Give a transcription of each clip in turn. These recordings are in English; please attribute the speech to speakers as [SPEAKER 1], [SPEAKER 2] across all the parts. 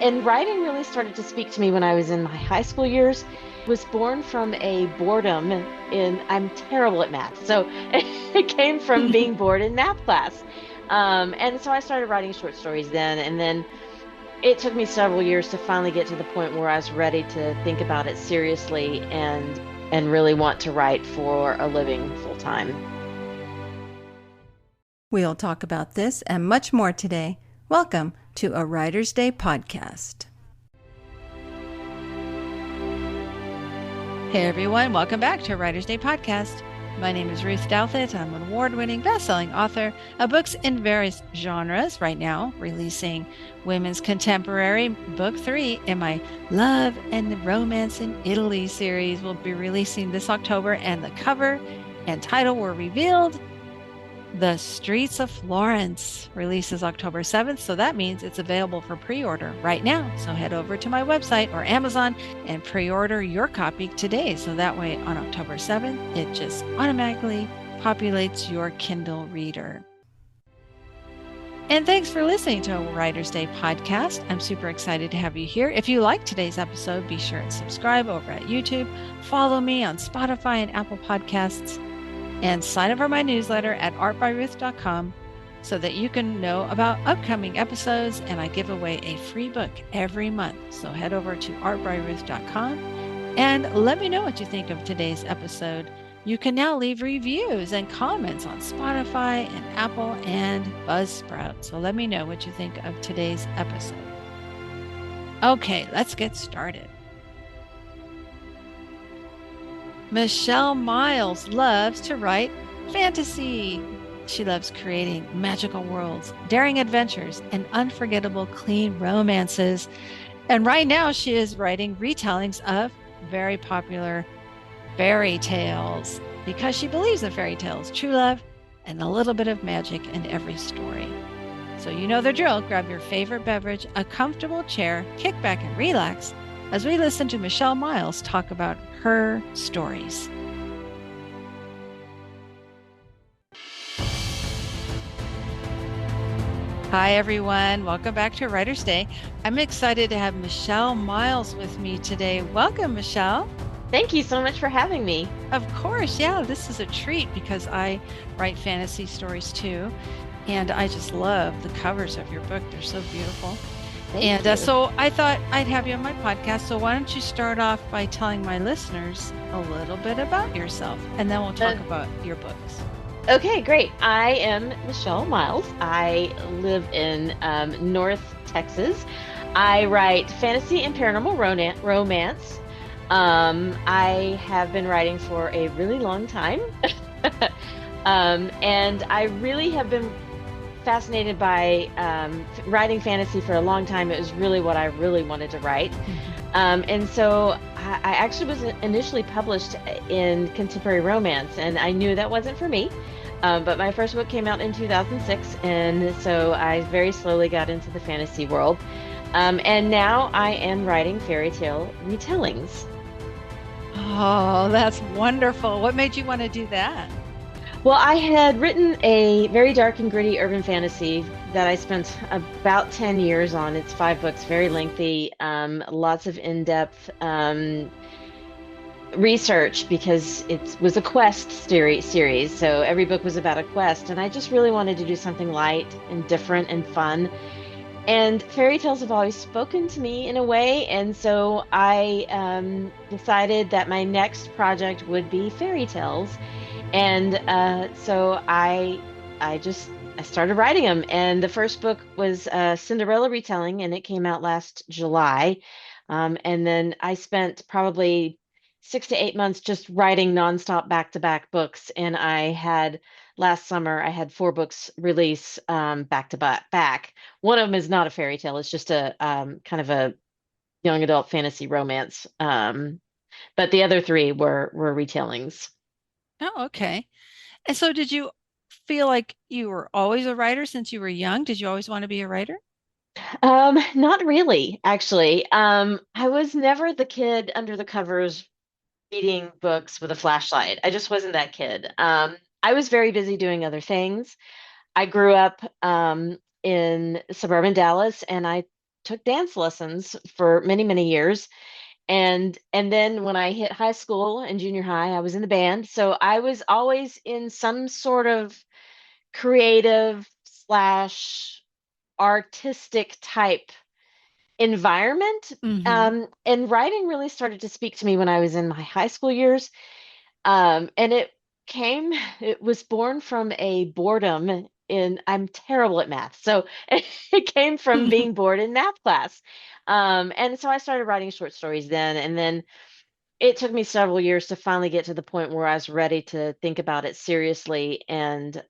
[SPEAKER 1] And writing really started to speak to me when I was in my high school years. Was born from a boredom in, I'm terrible at math. So it came from being bored in math class. And so I started writing short stories then. And then it took me several years to finally get to the point where I was ready to think about it seriously and really want to write for a living full time.
[SPEAKER 2] We'll talk about this and much more today. Welcome to a Writer's Day podcast. Hey everyone, welcome back to a Writer's Day podcast. My name is Ruth Douthit. I'm an award-winning best-selling author of books in various genres. Right now, releasing Women's Contemporary Book 3 in my Love and Romance in Italy series. Will be releasing this October, and the cover and title were revealed. The Streets of Florence releases October 7th, so that means it's available for pre-order right now. So head over to my website or Amazon and pre-order your copy today. So that way on October 7th, it just automatically populates your Kindle reader. And thanks for listening to a Writer's Day podcast. I'm super excited to have you here. If you like today's episode, be sure and subscribe over at YouTube. Follow me on Spotify and Apple Podcasts. And sign up for my newsletter at artbyruth.com so that you can know about upcoming episodes, and I give away a free book every month. So head over to artbyruth.com and let me know what you think of today's episode. You can now leave reviews and comments on Spotify and Apple and Buzzsprout. So let me know what you think of today's episode. Okay, let's get started. Michelle Miles loves to write fantasy. She loves creating magical worlds, daring adventures, and unforgettable clean romances. And right now she is writing retellings of very popular fairy tales because she believes in fairy tales, true love, and a little bit of magic in every story. So you know the drill. Grab your favorite beverage, a comfortable chair, kick back and relax as we listen to Michelle Miles talk about her stories. Hi, everyone. Welcome back to Writer's Day. I'm excited to have Michelle Miles with me today. Welcome, Michelle.
[SPEAKER 1] Thank you so much for having me.
[SPEAKER 2] Of course. Yeah, this is a treat because I write fantasy stories too. And I just love the covers of your book. They're so beautiful.
[SPEAKER 1] Thank you.
[SPEAKER 2] So I thought I'd have you on my podcast. So why don't you start off by telling my listeners a little bit about yourself, and then we'll talk about your books.
[SPEAKER 1] Okay, great. I am Michelle Miles. I live in North Texas. I write fantasy and paranormal romance. I have been writing for a really long time. And I really have been fascinated by writing fantasy for a long time. It was really what I really wanted to write. And so I actually was initially published in contemporary romance, and I knew that wasn't for me. But my first book came out in 2006, and so I very slowly got into the fantasy world. And now I am writing fairy tale retellings.
[SPEAKER 2] Oh, that's wonderful. What made you want to do that?
[SPEAKER 1] Well, I had written a very dark and gritty urban fantasy that I spent about 10 years on. It's 5 books, very lengthy, lots of in-depth research because it was a quest series. So every book was about a quest, and I just really wanted to do something light and different and fun. And fairy tales have always spoken to me in a way, and so I decided that my next project would be fairy tales. And so I started writing them. And the first book was a Cinderella retelling, and it came out last July. And then I spent probably 6 to 8 months just writing nonstop back-to-back books. And last summer, I had 4 books release back to back. One of them is not a fairy tale. It's just a kind of a young adult fantasy romance. But the other 3 were retellings.
[SPEAKER 2] Oh, okay. And so did you feel like you were always a writer since you were young? Did you always want to be a writer?
[SPEAKER 1] Not really, actually. I was never the kid under the covers reading books with a flashlight. I just wasn't that kid. I was very busy doing other things. I grew up in suburban Dallas, and I took dance lessons for many, many years. And then when I hit high school and junior high, I was in the band. So I was always in some sort of creative slash artistic type environment.
[SPEAKER 2] Mm-hmm.
[SPEAKER 1] And writing really started to speak to me when I was in my high school years. And came, it was born from a boredom in, I'm terrible at math. So it came from being bored in math class. And so I started writing short stories then. And then it took me several years to finally get to the point where I was ready to think about it seriously and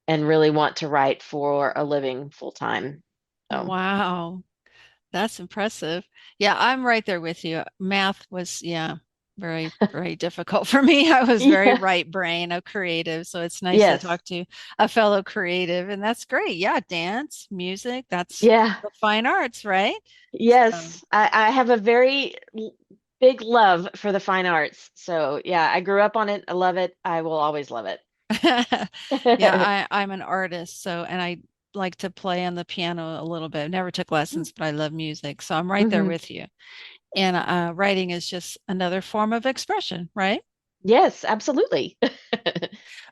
[SPEAKER 1] really want to write for a living full time. So
[SPEAKER 2] Wow. That's impressive. Yeah, I'm right there with you. Math was, yeah, very, very difficult for me. I was very
[SPEAKER 1] yeah,
[SPEAKER 2] right brain, a creative. So it's nice to
[SPEAKER 1] yes,
[SPEAKER 2] talk to a fellow creative. And that's great. Yeah, dance, music, that's
[SPEAKER 1] yeah,
[SPEAKER 2] the fine arts, right? So
[SPEAKER 1] yes. I have a very big love for the fine arts. So yeah, I grew up on it. I love it. I will always love
[SPEAKER 2] yeah,
[SPEAKER 1] it.
[SPEAKER 2] I'm an artist, so and I like to play on the piano a little bit. Never took lessons, but I love music. So I'm right there
[SPEAKER 1] hmm
[SPEAKER 2] with you. And writing is just another form of expression, right?
[SPEAKER 1] Yes, absolutely.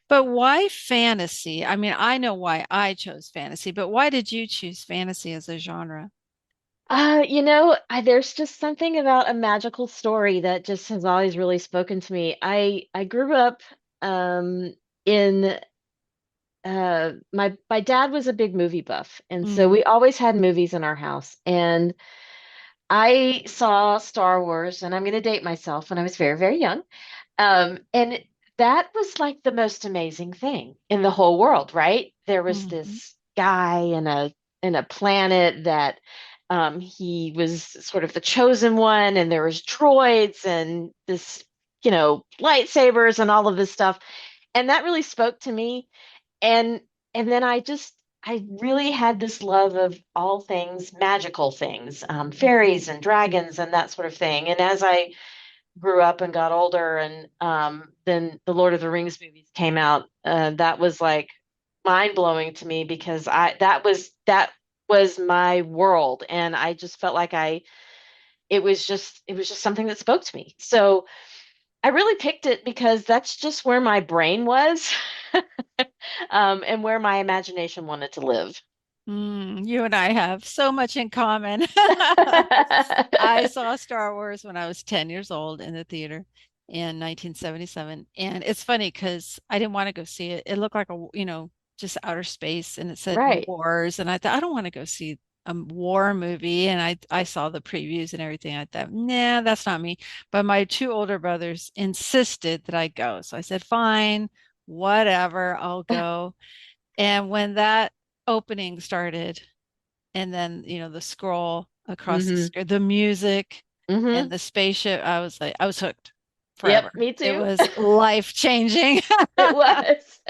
[SPEAKER 2] But why fantasy? I mean, I know why I chose fantasy, but why did you choose fantasy as a genre?
[SPEAKER 1] There's just something about a magical story that just has always really spoken to me. I grew up in my dad was a big movie buff, and so
[SPEAKER 2] Mm,
[SPEAKER 1] we always had movies in our house. And I saw Star Wars, and I'm going to date myself when I was very, very young. And that was like the most amazing thing in the whole world, right? There was
[SPEAKER 2] mhm.
[SPEAKER 1] this guy in a planet that he was sort of the chosen one, and there was droids and this, lightsabers and all of this stuff. And that really spoke to me. And and then I really had this love of all things magical things, fairies and dragons and that sort of thing. And as I grew up and got older, and then the Lord of the Rings movies came out, that was like mind blowing to me because I that was my world, and I just felt like I it was just something that spoke to me. So I really picked it because that's just where my brain was, and where my imagination wanted to live.
[SPEAKER 2] You and I have so much in common. I saw Star Wars when I was 10 years old in the theater in 1977. And it's funny because I didn't want to go see it. It looked like just outer space and it said
[SPEAKER 1] Right.
[SPEAKER 2] wars. And I thought, I don't want to go see a war movie. And I saw the previews and everything. I thought, nah, that's not me. But my two older brothers insisted that I go. So I said, fine, whatever, I'll go. And when that opening started, and then the scroll across the
[SPEAKER 1] hmm
[SPEAKER 2] screen, the music and
[SPEAKER 1] hmm
[SPEAKER 2] the spaceship, I was hooked
[SPEAKER 1] Yep,
[SPEAKER 2] forever.
[SPEAKER 1] me
[SPEAKER 2] It
[SPEAKER 1] too.
[SPEAKER 2] was life changing.
[SPEAKER 1] It was.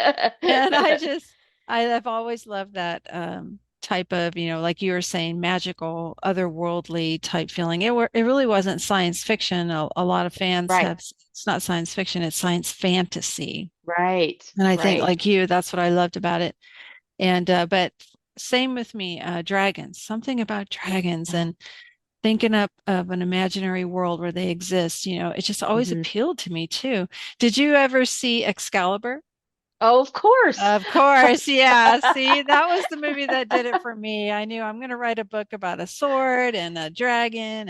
[SPEAKER 2] And I've always loved that type of, like you were saying, magical, otherworldly type feeling. It really wasn't science fiction. A lot of fans
[SPEAKER 1] Right.
[SPEAKER 2] have, it's not science fiction, it's science fantasy.
[SPEAKER 1] Right.
[SPEAKER 2] And I think,
[SPEAKER 1] Right.
[SPEAKER 2] like you, that's what I loved about it. And but same with me, dragons, something about dragons and thinking up of an imaginary world where they exist, it just always
[SPEAKER 1] hmm
[SPEAKER 2] appealed to me too. Did you ever see Excalibur?
[SPEAKER 1] Oh, of course.
[SPEAKER 2] Of course, yeah. See, that was the movie that did it for me. I knew I'm going to write a book about a sword and a dragon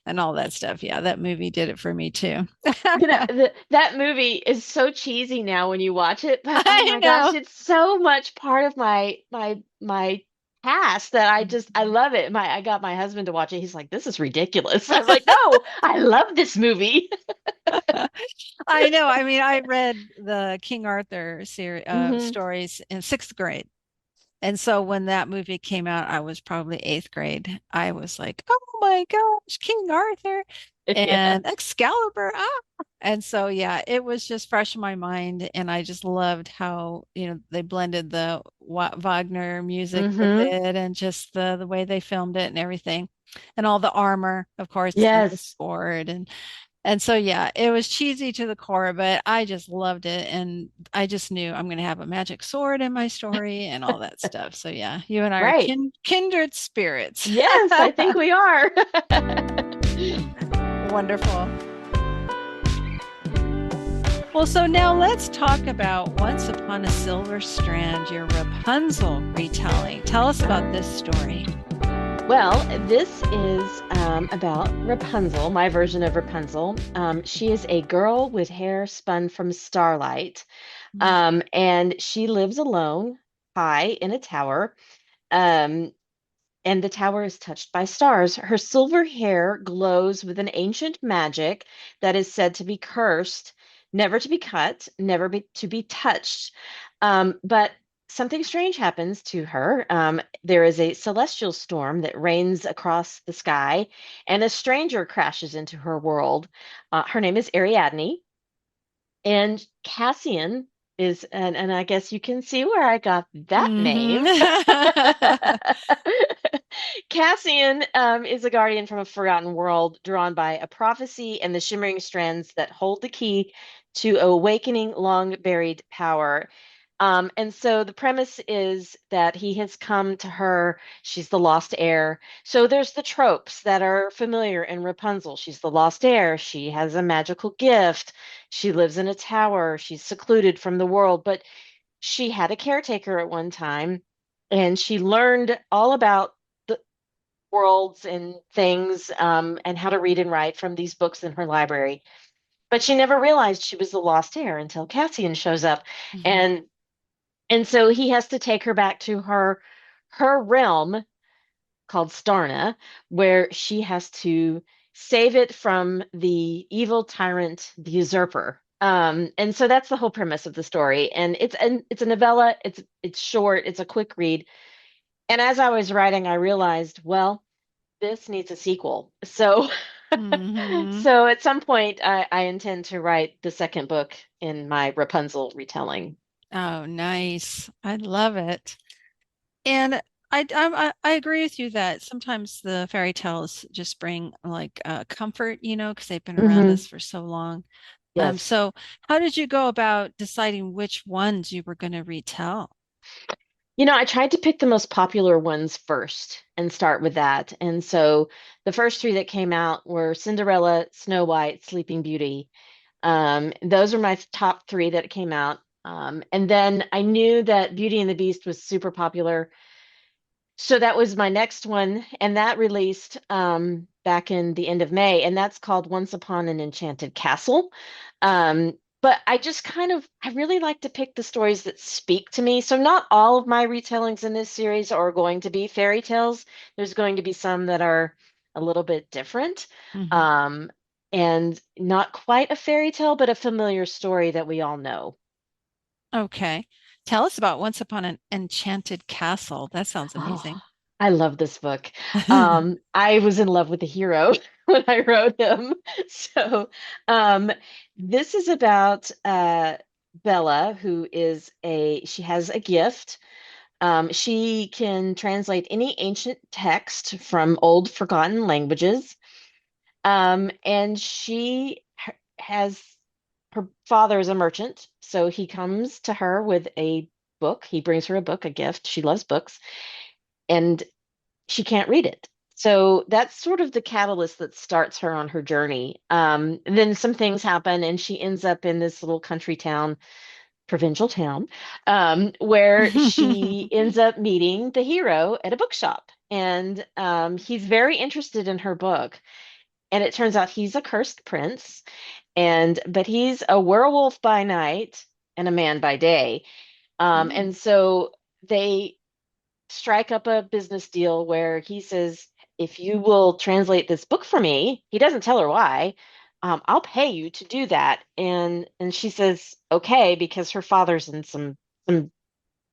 [SPEAKER 2] and all that stuff. Yeah, that movie did it for me too.
[SPEAKER 1] That movie is so cheesy now when you watch it, but oh
[SPEAKER 2] I
[SPEAKER 1] my gosh,
[SPEAKER 2] know.
[SPEAKER 1] it's so much part of my past that I
[SPEAKER 2] Mhm.
[SPEAKER 1] love it. I got my husband to watch it. He's like, "This is ridiculous." I was like, "No, I love this movie."
[SPEAKER 2] I know. I mean, I read the King Arthur series
[SPEAKER 1] hmm
[SPEAKER 2] stories in sixth grade. And so when that movie came out, I was probably eighth grade. I was like, oh my gosh, King Arthur
[SPEAKER 1] Yeah.
[SPEAKER 2] and Excalibur. Ah. And so, yeah, it was just fresh in my mind. And I just loved how, they blended the Wagner music with
[SPEAKER 1] hmm
[SPEAKER 2] it and just the way they filmed it and everything. And all the armor, of course, and the
[SPEAKER 1] Yes.
[SPEAKER 2] sword. And so, yeah, it was cheesy to the core, but I just loved it. And I just knew I'm going to have a magic sword in my story and all that stuff. So, yeah, you and I are
[SPEAKER 1] Right.
[SPEAKER 2] kindred spirits.
[SPEAKER 1] Yes, I think we are.
[SPEAKER 2] Wonderful. Well, so now let's talk about Once Upon a Silver Strand, your Rapunzel retelling. Tell us about this story.
[SPEAKER 1] Well, this is about Rapunzel, my version of Rapunzel. She is a girl with hair spun from starlight, and she lives alone, high in a tower. Um, and the tower is touched by stars. Her silver hair glows with an ancient magic that is said to be cursed, never to be cut, to be touched. But something strange happens to her. There is a celestial storm that rains across the sky, and a stranger crashes into her world. Her name is Ariadne, and Cassian is, and I guess you can see where I got that name.
[SPEAKER 2] Mm-hmm.
[SPEAKER 1] Cassian is a guardian from a forgotten world drawn by a prophecy and the shimmering strands that hold the key to awakening long buried power. And so the premise is that he has come to her. She's the lost heir. So there's the tropes that are familiar in Rapunzel. She's the lost heir. She has a magical gift. She lives in a tower. She's secluded from the world, but she had a caretaker at one time, and she learned all about the worlds and things, and how to read and write from these books in her library. But she never realized she was the lost heir until Cassian shows up, and so he has to take her back to her realm called Starna, where she has to save it from the evil tyrant, the usurper. And so that's the whole premise of the story. And it's a novella. It's short. It's a quick read. And as I was writing, I realized, well, this needs a sequel. So
[SPEAKER 2] Mm-hmm.
[SPEAKER 1] so at some point, I intend to write the second book in my Rapunzel retelling.
[SPEAKER 2] Oh, nice. I love it. And I agree with you that sometimes the fairy tales just bring like comfort, because they've been around
[SPEAKER 1] Hmm.
[SPEAKER 2] us for so long.
[SPEAKER 1] Yes.
[SPEAKER 2] So how did you go about deciding which ones you were going to retell?
[SPEAKER 1] I tried to pick the most popular ones first and start with that. And so the first three that came out were Cinderella, Snow White, Sleeping Beauty. Those are my top three that came out. And then I knew that Beauty and the Beast was super popular. So that was my next one, and that released back in the end of May, and that's called Once Upon an Enchanted Castle. But I really like to pick the stories that speak to me. So not all of my retellings in this series are going to be fairy tales. There's going to be some that are a little bit different,
[SPEAKER 2] Hmm.
[SPEAKER 1] um, and not quite a fairy tale, but a familiar story that we all know.
[SPEAKER 2] Okay. Tell us about Once Upon an Enchanted Castle. That sounds
[SPEAKER 1] Oh,
[SPEAKER 2] amazing.
[SPEAKER 1] I love this book. I was in love with the hero when I wrote him. So, um, this is about Bella, she has a gift. She can translate any ancient text from old forgotten languages. And has her father is a merchant, so he comes to her with a book. He brings her a book, a gift. She loves books, and she can't read it. So that's sort of the catalyst that starts her on her journey. And then some things happen, and she ends up in this little country town, provincial town, where she ends up meeting the hero at a bookshop. And he's very interested in her book. And it turns out he's a cursed prince, but he's a werewolf by night and a man by day.
[SPEAKER 2] Mm.
[SPEAKER 1] And so they strike up a business deal where he says, if you will translate this book for me, he doesn't tell her why. I'll pay you to do that. And she says, okay, because her father's in some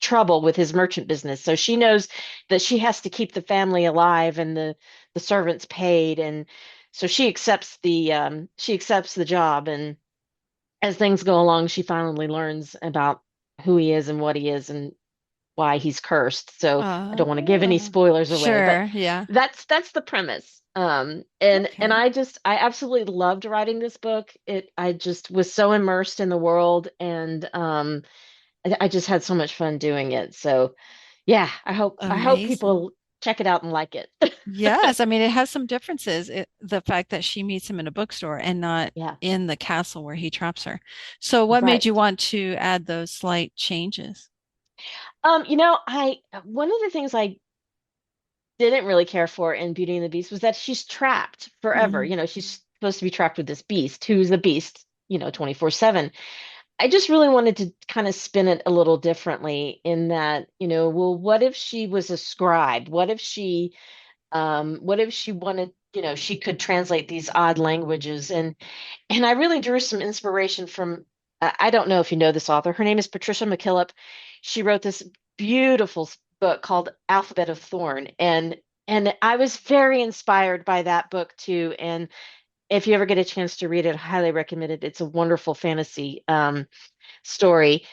[SPEAKER 1] trouble with his merchant business. So she knows that she has to keep the family alive and the servants paid. And so she accepts the job. And as things go along, she finally learns about who he is and what he is. And why he's cursed. So I don't want to give any
[SPEAKER 2] Oh,
[SPEAKER 1] spoilers away, but
[SPEAKER 2] sure. Yeah.
[SPEAKER 1] that's the premise. And
[SPEAKER 2] Okay.
[SPEAKER 1] I absolutely loved writing this book. I just was so immersed in the world, and I just had so much fun doing it. So yeah, I hope
[SPEAKER 2] Amazing.
[SPEAKER 1] people check it out and like it.
[SPEAKER 2] Yes, I mean it has some differences. The fact that she meets him in a bookstore and not
[SPEAKER 1] Yeah,
[SPEAKER 2] in the castle where he traps her. So what made
[SPEAKER 1] right.
[SPEAKER 2] you want to add those slight changes?
[SPEAKER 1] I one of the things I didn't really care for in Beauty and the Beast was that she's trapped forever.
[SPEAKER 2] Hmm.
[SPEAKER 1] You know, she's supposed to be trapped with this beast who's a beast, 24/7. I just really wanted to kind of spin it a little differently in that, well, what if she was a scribe? What if she wanted, she could translate these odd languages, and I really drew some inspiration from I don't know if you know this author. Her name is Patricia McKillip. She wrote this beautiful book called Alphabet of Thorn, and I was very inspired by that book too. And if you ever get a chance to read it, I highly recommend it. It's a wonderful fantasy story.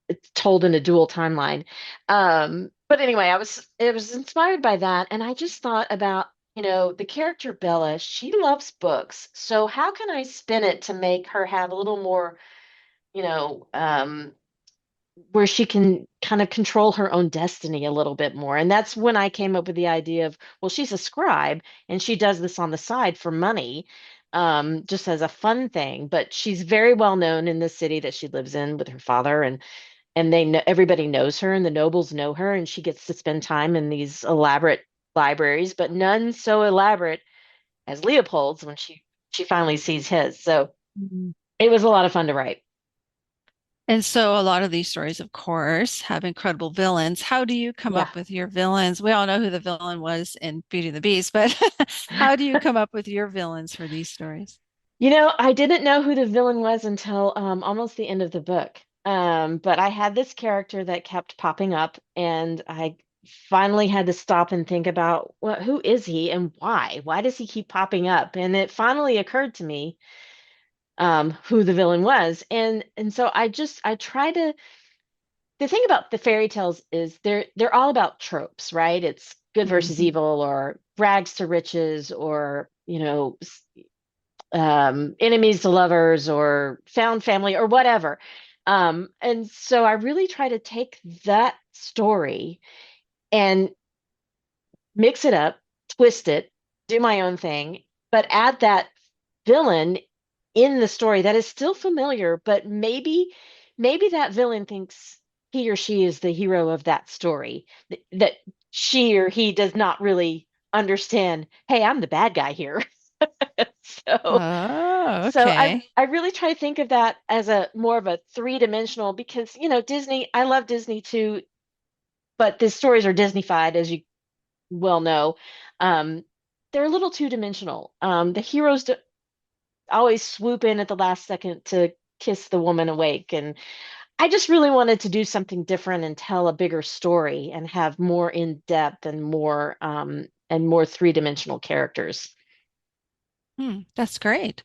[SPEAKER 1] It's told in a dual timeline. But anyway, it was inspired by that, and I just thought about, the character Bella. She loves books, so how can I spin it to make her have a little more, you know, where she can kind of control her own destiny a little bit more. And that's when I came up with the idea of, well, she's a scribe and she does this on the side for money, just as a fun thing. But she's very well known in the city that she lives in with her father, and they know everybody knows her, and the nobles know her, and she gets to spend time in these elaborate libraries, but none so elaborate as Leopold's when she finally sees his. So
[SPEAKER 2] Mhm.
[SPEAKER 1] it was a lot of fun to write.
[SPEAKER 2] And so a lot of these stories, of course, have incredible villains. How do you come
[SPEAKER 1] Yeah.
[SPEAKER 2] up with your villains? We all know who the villain was in Beauty and the Beast, but how do you come up with your villains for these stories?
[SPEAKER 1] I didn't know who the villain was until almost the end of the book. But I had this character that kept popping up, and I finally had to stop and think about, well, who is he and why? Why does he keep popping up? And it finally occurred to me who the villain was. And so I try to the thing about the fairy tales is they're all about tropes, right? It's good versus
[SPEAKER 2] Hmm.
[SPEAKER 1] evil, or rags to riches, or enemies to lovers, or found family, or whatever. And so I really try to take that story and mix it up, twist it, do my own thing, but add that villain in the story that is still familiar, but maybe that villain thinks he or she is the hero of that story, that she or he does not really understand, hey, I'm the bad guy here. So
[SPEAKER 2] Oh,
[SPEAKER 1] so
[SPEAKER 2] okay.
[SPEAKER 1] I really try to think of that as a more of a three-dimensional, because Disney, I love Disney too, but the stories are Disneyfied, as you well know. Um, they're a little two-dimensional. The heroes always swoop in at the last second to kiss the woman awake, and I just really wanted to do something different and tell a bigger story and have more in depth and more three-dimensional characters.
[SPEAKER 2] Hmm, that's great.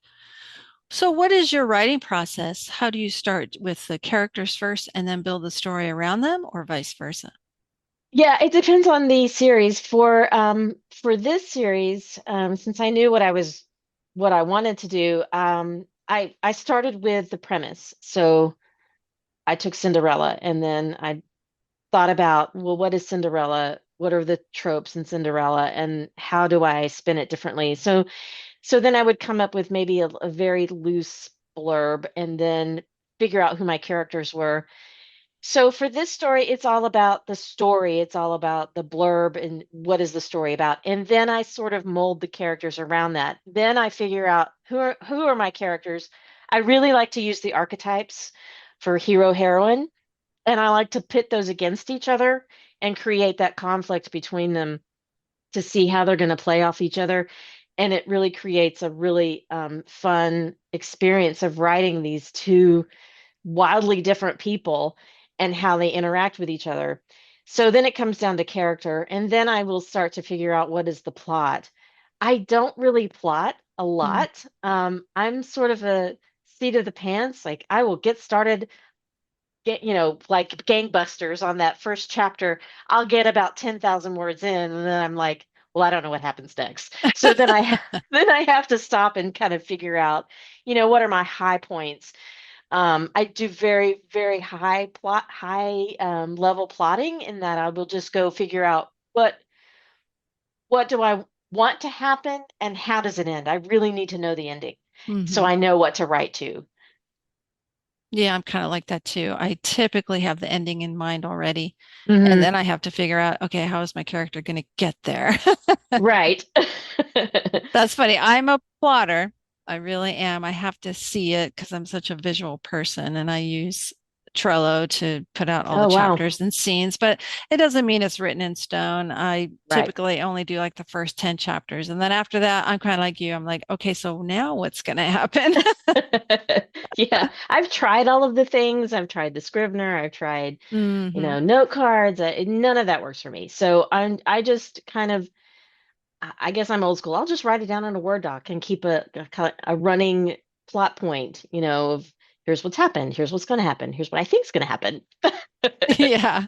[SPEAKER 2] So, what is your writing process? How do you start with the characters first and then build the story around them, or vice versa?
[SPEAKER 1] Yeah, it depends on the series. For this series, since I knew what I wanted to do, I started with the premise. So I took Cinderella, and then I thought about, well, what is Cinderella? What are the tropes in Cinderella, and how do I spin it differently? So then I would come up with maybe a very loose blurb, and then figure out who my characters were. So for this story, it's all about the story. It's all about the blurb and what is the story about. And then I sort of mold the characters around that. Then I figure out who are my characters. I really like to use the archetypes for hero heroine, and I like to pit those against each other and create that conflict between them to see how they're going to play off each other. And it really creates a really fun experience of writing these two wildly different people and how they interact with each other. So then it comes down to character, and then I will start to figure out what is the plot. I don't really plot a
[SPEAKER 2] Mm.
[SPEAKER 1] lot. I'm sort of a seat of the pants. Like I will get started get, like gangbusters on that first chapter, I'll get about 10,000 words in, and then I'm like, well, I don't know what happens next. So then then I have to stop and kind of figure out, what are my high points. I do very, very high level plotting in that I will just go figure out what do I want to happen and how does it end? I really need to know the ending so
[SPEAKER 2] Hmm.
[SPEAKER 1] I know what to write to.
[SPEAKER 2] Yeah, I'm kind of like that too. I typically have the ending in mind already, and
[SPEAKER 1] Hmm.
[SPEAKER 2] then I have to figure out, okay, how is my character going to get there?
[SPEAKER 1] Right.
[SPEAKER 2] That's funny. I'm a plotter. I really am. I have to see it because I'm such a visual person and I use Trello to put out all the
[SPEAKER 1] Oh, wow.
[SPEAKER 2] chapters and scenes, but it doesn't mean it's written in stone. I
[SPEAKER 1] Right.
[SPEAKER 2] typically only do like the first 10 chapters. And then after that, I'm kind of like you. I'm like, okay, so now what's going to happen?
[SPEAKER 1] Yeah, I've tried all of the things. I've tried the Scrivener. I've tried,
[SPEAKER 2] Hmm.
[SPEAKER 1] note cards. None of that works for me. So I just kind of, I guess I'm old school. I'll just write it down on a Word doc and keep a running plot point, of here's what's happened, here's what's going to happen, here's what I think's going to happen.
[SPEAKER 2] Yeah.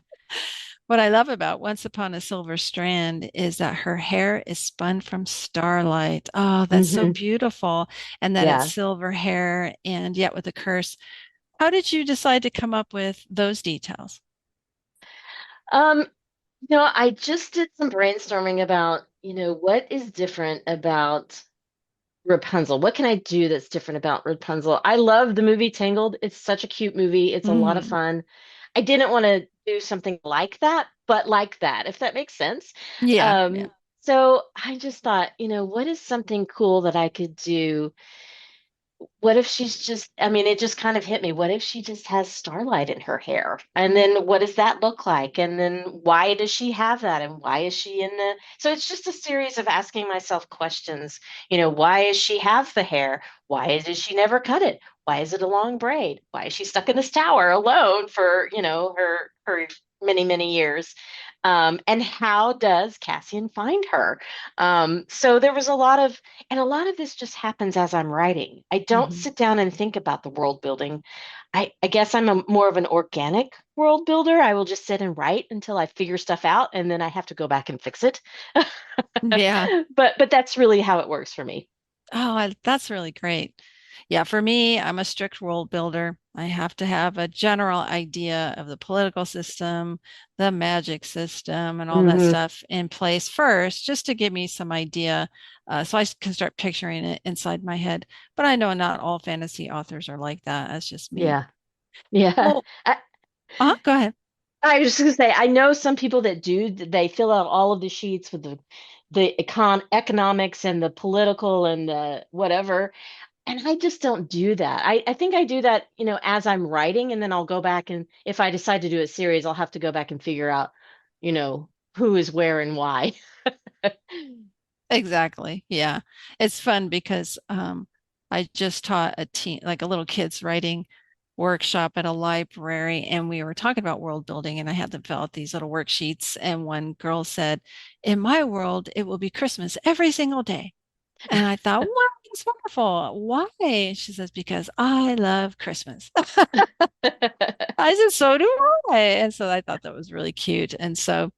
[SPEAKER 2] What I love about Once Upon a Silver Strand is that her hair is spun from starlight. Oh, that's so
[SPEAKER 1] Hmm.
[SPEAKER 2] beautiful. And that it's
[SPEAKER 1] Yeah.
[SPEAKER 2] silver hair and yet with a curse. How did you decide to come up with those details?
[SPEAKER 1] Um, I just did some brainstorming about, what is different about Rapunzel. What can I do that's different about Rapunzel? I love the movie Tangled. It's such a cute movie. It's a lot of
[SPEAKER 2] Mm,
[SPEAKER 1] fun. I didn't want to do something like that, but like that, if that makes sense.
[SPEAKER 2] yeah, yeah.
[SPEAKER 1] Um, so I just thought, what is something cool that I could do? What if she's just, I mean, it just kind of hit me. What if she just has starlight in her hair? And then what does that look like? And then why does she have that? And why is she in the, so it's just a series of asking myself questions. Why does she have the hair? Why does she never cut it? Why is it a long braid? Why is she stuck in this tower alone for, her many, many years? And how does Cassian find her? So there was and a lot of this just happens as I'm writing. I don't
[SPEAKER 2] Hmm.
[SPEAKER 1] sit down and think about the world building. I guess I'm more of an organic world builder. I will just sit and write until I figure stuff out, and then I have to go back and fix it.
[SPEAKER 2] Yeah.
[SPEAKER 1] But that's really how it works for me.
[SPEAKER 2] Oh, that's really great. Yeah, for me, I'm a strict world builder. I have to have a general idea of the political system, the magic system, and all that
[SPEAKER 1] Hmm.
[SPEAKER 2] stuff in place first, just to give me some idea, so I can start picturing it inside my head. But I know not all fantasy authors are like that. That's just me.
[SPEAKER 1] Yeah, yeah.
[SPEAKER 2] Well, go ahead.
[SPEAKER 1] I was just gonna say, I know some people that do. They fill out all of the sheets with the economics and the political and the whatever. And I just don't do that. I think I do that, as I'm writing, and then I'll go back and if I decide to do a series, I'll have to go back and figure out, you know, who is where and why.
[SPEAKER 2] Exactly. Yeah. It's fun because I just taught a teen, like a little kids writing workshop at a library, and we were talking about world building, and I had them fill out these little worksheets. And one girl said, in my world, it will be Christmas every single day. And I thought, wow, that's wonderful. Why? She says, because I love Christmas. I said, so do I. And so I thought that was really cute. And so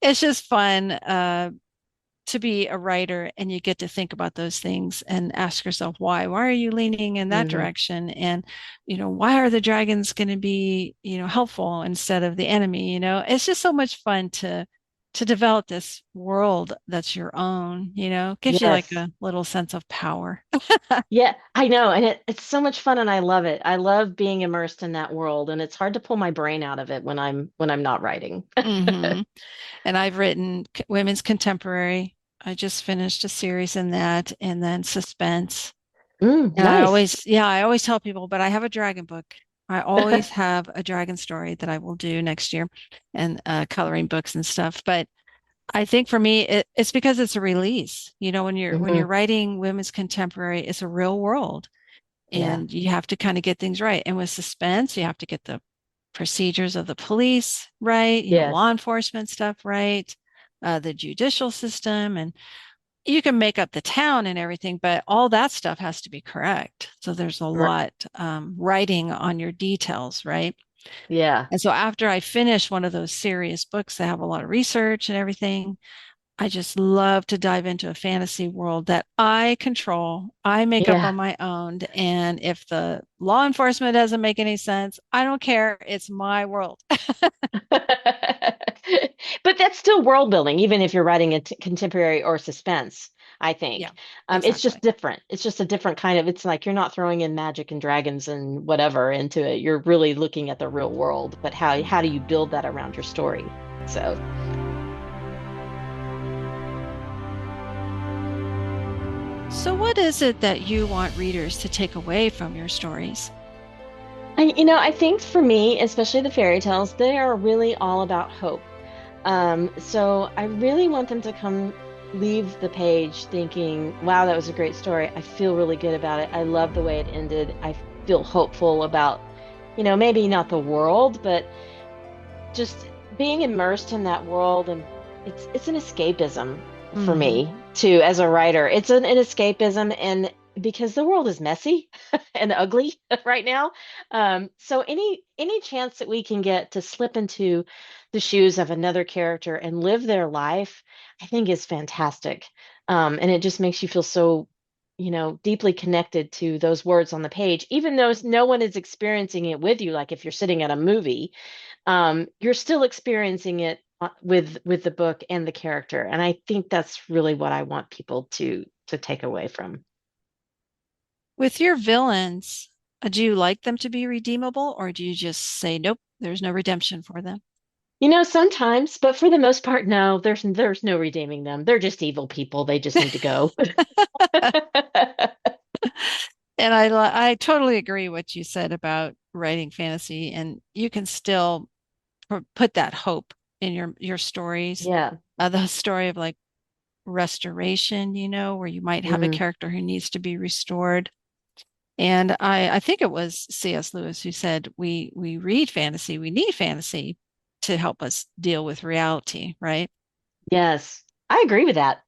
[SPEAKER 2] it's just fun. To be a writer and you get to think about those things and ask yourself why are you leaning in that
[SPEAKER 1] Hmm.
[SPEAKER 2] direction, and why are the dragons going to be helpful instead of the enemy. It's just so much fun to develop this world that's your own. Gives you like
[SPEAKER 1] Yes.
[SPEAKER 2] a little sense of power.
[SPEAKER 1] Yeah, I know. And it's so much fun and I love it. I love being immersed in that world and it's hard to pull my brain out of it when I'm not writing.
[SPEAKER 2] Hmm. And I've written women's contemporary. I just finished a series in that, and then suspense. And
[SPEAKER 1] Nice.
[SPEAKER 2] I always tell people, but I have a dragon book. I always have a dragon story that I will do next year, and coloring books and stuff. But I think for me, it's because it's a release. When you're
[SPEAKER 1] Hmm.
[SPEAKER 2] writing women's contemporary, it's a real world,
[SPEAKER 1] Yeah.
[SPEAKER 2] and you have to kind of get things right. And with suspense, you have to get the procedures of the police right, law
[SPEAKER 1] Yes.
[SPEAKER 2] enforcement stuff right, the judicial system, and you can make up the town and everything, but all that stuff has to be correct. So there's a
[SPEAKER 1] R-
[SPEAKER 2] lot writing on your details, right?
[SPEAKER 1] Yeah.
[SPEAKER 2] And so after I finish one of those serious books that have a lot of research and everything, I just love to dive into a fantasy world that I control, I make up
[SPEAKER 1] Yeah.
[SPEAKER 2] on my own. And if the law enforcement doesn't make any sense, I don't care. It's my world.
[SPEAKER 1] But that's still world building, even if you're writing a contemporary or suspense, I think.
[SPEAKER 2] Yeah,
[SPEAKER 1] It's just
[SPEAKER 2] exactly.
[SPEAKER 1] different. It's just a different kind of, it's like you're not throwing in magic and dragons and whatever into it. You're really looking at the real world, but how do you build that around your story? So,
[SPEAKER 2] So, what is it that you want readers to take away from your stories?
[SPEAKER 1] I think for me, especially the fairy tales, they are really all about hope. So I really want them to come leave the page thinking, wow, that was a great story. I feel really good about it. I love the way it ended. I feel hopeful about, maybe not the world, but just being immersed in that world. And it's an escapism for
[SPEAKER 2] Hmm.
[SPEAKER 1] me too, as a writer. It's an escapism, and because the world is messy and ugly right now. So any chance that we can get to slip into the shoes of another character and live their life, I think is fantastic. And it just makes you feel so, deeply connected to those words on the page, even though no one is experiencing it with you. Like if you're sitting at a movie, you're still experiencing it with the book and the character. And I think that's really what I want people to take away from.
[SPEAKER 2] With your villains, do you like them to be redeemable or do you just say, nope, there's no redemption for them?
[SPEAKER 1] Sometimes, but for the most part, no, there's no redeeming them. They're just evil people. They just need to go.
[SPEAKER 2] And I totally agree what you said about writing fantasy, and you can still put that hope in your stories.
[SPEAKER 1] Yeah.
[SPEAKER 2] The story of like restoration, where you might have a
[SPEAKER 1] Hmm.
[SPEAKER 2] character who needs to be restored. And I think it was C.S. Lewis who said we read fantasy, we need fantasy to help us deal with reality, right?
[SPEAKER 1] Yes, I agree with that.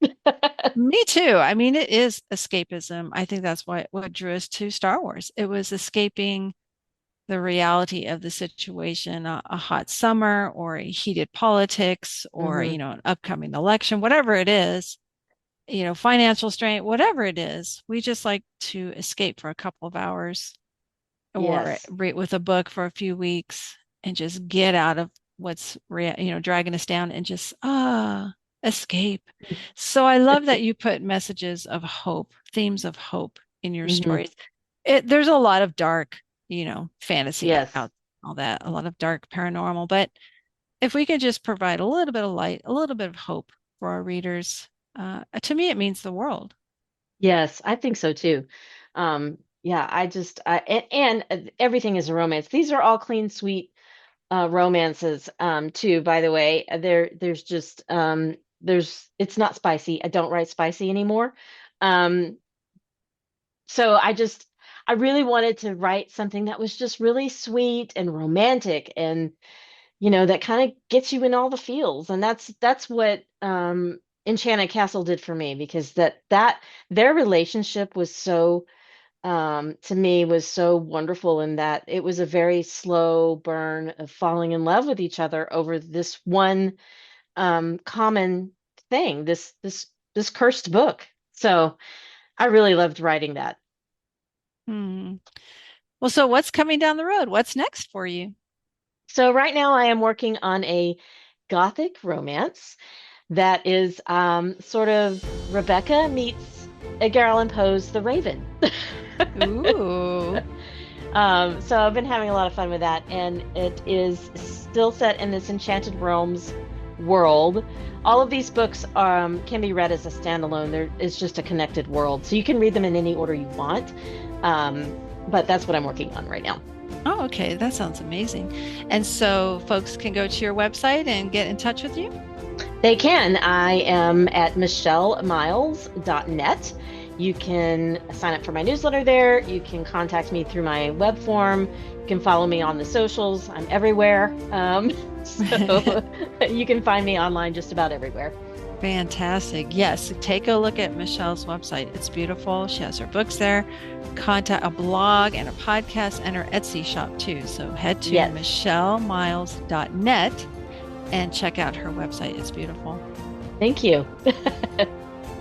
[SPEAKER 2] Me too. I mean, it is escapism. I think that's what drew us to Star Wars. It was escaping the reality of the situation, a hot summer or a heated politics or,
[SPEAKER 1] Hmm.
[SPEAKER 2] an upcoming election, whatever it is, financial strain, whatever it is. We just like to escape for a couple of hours or
[SPEAKER 1] Yes.
[SPEAKER 2] read with a book for a few weeks and just get out of what's dragging us down and just escape. So I love that you put messages of hope, themes of hope in your
[SPEAKER 1] Hmm.
[SPEAKER 2] stories. There's a lot of dark, fantasy
[SPEAKER 1] Yes.
[SPEAKER 2] out, all that, a lot of dark paranormal, but if we could just provide a little bit of light, a little bit of hope for our readers, to me it means the world.
[SPEAKER 1] Yes, I think so too. Yeah, and everything is a romance. These are all clean, sweet romances too, by the way. There's just it's not spicy. I don't write spicy anymore. Um, so I really wanted to write something that was just really sweet and romantic, and that kind of gets you in all the feels. And that's what Enchanted Castle did for me, because that their relationship was so to me was so wonderful, in that it was a very slow burn of falling in love with each other over this one common thing, this cursed book. So I really loved writing that.
[SPEAKER 2] Hmm. Well, so what's coming down the road? What's next for you?
[SPEAKER 1] So right now I am working on a gothic romance that is sort of Rebecca meets Edgar Allan Poe's The Raven.
[SPEAKER 2] Ooh.
[SPEAKER 1] So I've been having a lot of fun with that, and it is still set in this Enchanted Realms world. All of these books can be read as a standalone. There is just a connected world, so you can read them in any order you want. But that's what I'm working on right now.
[SPEAKER 2] Oh, okay. That sounds amazing. And so folks can go to your website and get in touch with you?
[SPEAKER 1] They can. I am at michellemiles.net. You can sign up for my newsletter there. You can contact me through my web form. You can follow me on the socials. I'm everywhere. So you can find me online just about everywhere.
[SPEAKER 2] Fantastic. Yes, take a look at Michelle's website. It's beautiful. She has her books there, contact a blog and a podcast and her Etsy shop too. So head to michellemiles.net and check out her website. It's beautiful.
[SPEAKER 1] Thank you.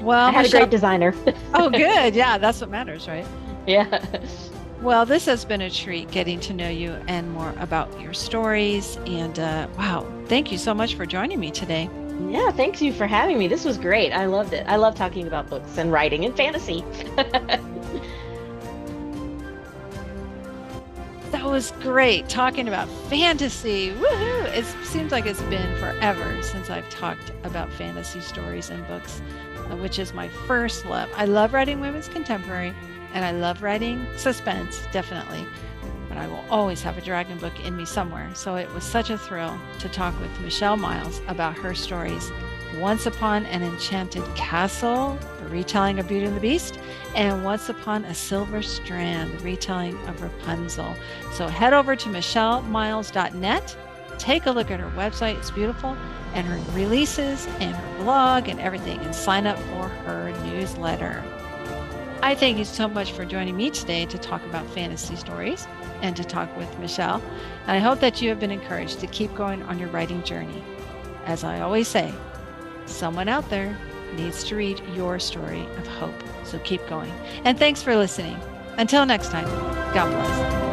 [SPEAKER 2] Well,
[SPEAKER 1] I had
[SPEAKER 2] Michelle,
[SPEAKER 1] a great designer.
[SPEAKER 2] Oh, good. Yeah, that's what matters, right?
[SPEAKER 1] Yeah.
[SPEAKER 2] Well, this has been a treat getting to know you and more about your stories. And wow, thank you so much for joining me today.
[SPEAKER 1] Yeah, thanks you for having me. This was great. I loved it. I love talking about books and writing and fantasy.
[SPEAKER 2] That was great talking about fantasy. Woohoo! It seems like it's been forever since I've talked about fantasy stories and books, which is my first love. I love writing women's contemporary and I love writing suspense, definitely. But I will always have a dragon book in me somewhere. So it was such a thrill to talk with Michelle Miles about her stories. Once Upon an Enchanted Castle, the retelling of Beauty and the Beast, and Once Upon a Silver Strand, the retelling of Rapunzel. So head over to michellemiles.net, take a look at her website, it's beautiful, and her releases and her blog and everything, and sign up for her newsletter. I thank you so much for joining me today to talk about fantasy stories and to talk with Michelle. And I hope that you have been encouraged to keep going on your writing journey. As I always say, someone out there needs to read your story of hope. So keep going. And thanks for listening. Until next time, God bless.